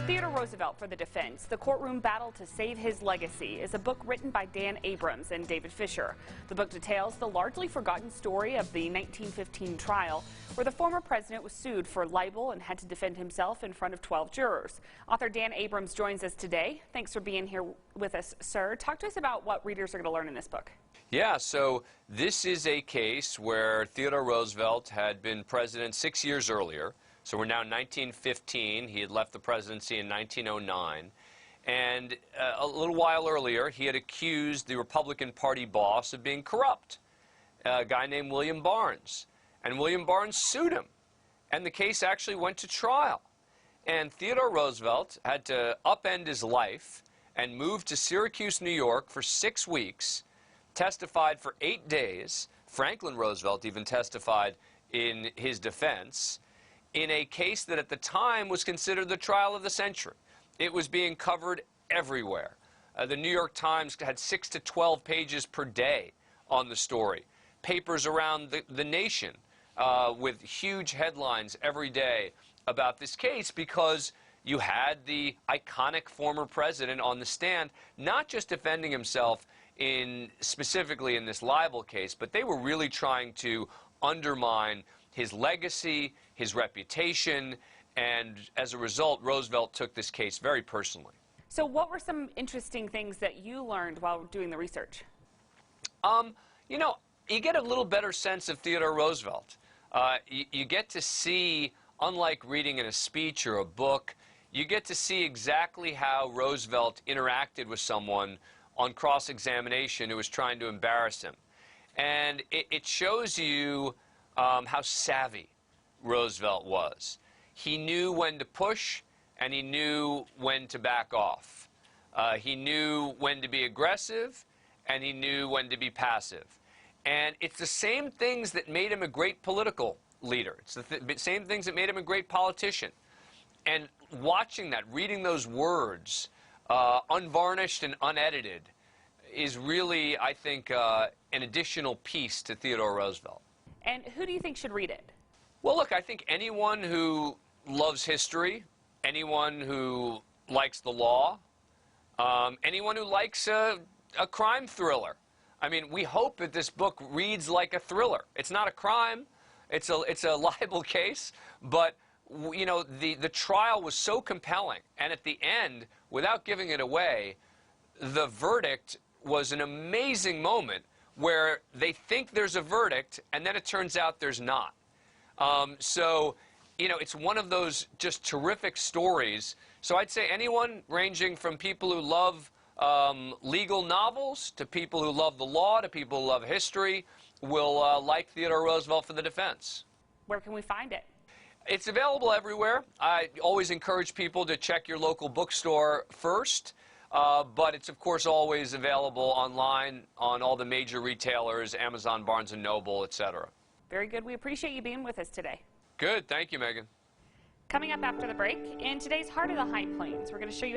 Theodore Roosevelt for the defense. The Courtroom Battle to Save His Legacy is a book written by Dan Abrams and David Fisher. The book details the largely forgotten story of the 1915 trial where the former president was sued for libel and had to defend himself in front of 12 jurors. Author Dan Abrams joins us today. Thanks for being here with us, sir. Talk to us about what readers are going to learn in this book. Yeah, so this is a case where Theodore Roosevelt had been president 6 years earlier. So we're now in 1915. He had left the presidency in 1909. And a little while earlier, he had accused the Republican Party boss of being corrupt, a guy named William Barnes. And William Barnes sued him. And the case actually went to trial. And Theodore Roosevelt had to upend his life and move to Syracuse, New York for 6 weeks, testified for 8 days. Franklin Roosevelt even testified in his defense, in a case that at the time was considered the trial of the century. It was being covered everywhere. The New York Times had 6 to 12 pages per day on the story. Papers around the nation with huge headlines every day about this case because you had the iconic former president on the stand, not just defending himself specifically in this libel case, but they were really trying to undermine his legacy, his reputation, and as a result, Roosevelt took this case very personally. So what were some interesting things that you learned while doing the research? You know, you get a little better sense of Theodore Roosevelt. You get to see, unlike reading in a speech or a book, you get to see exactly how Roosevelt interacted with someone on cross-examination who was trying to embarrass him. And it shows you how savvy Roosevelt was. He knew when to push, and he knew when to back off. He knew when to be aggressive, and he knew when to be passive. And it's the same things that made him a great political leader. It's the same things that made him a great politician. And watching that, reading those words, unvarnished and unedited, is really, I think, an additional piece to Theodore Roosevelt. And who do you think should read it? Well, look, I think anyone who loves history, anyone who likes the law, anyone who likes a crime thriller. I mean, we hope that this book reads like a thriller. It's not a crime. It's a libel case. But, you know, the trial was so compelling. And at the end, without giving it away, the verdict was an amazing moment where they think there's a verdict, and then it turns out there's not. So, you know, it's one of those just terrific stories. So I'd say anyone ranging from people who love legal novels to people who love the law to people who love history will like Theodore Roosevelt for the defense. Where can we find it? It's available everywhere. I always encourage people to check your local bookstore first. But it's, of course, always available online on all the major retailers, Amazon, Barnes & Noble, etc. Very good. We appreciate you being with us today. Good. Thank you, Megan. Coming up after the break, in today's Heart of the High Plains, we're going to show you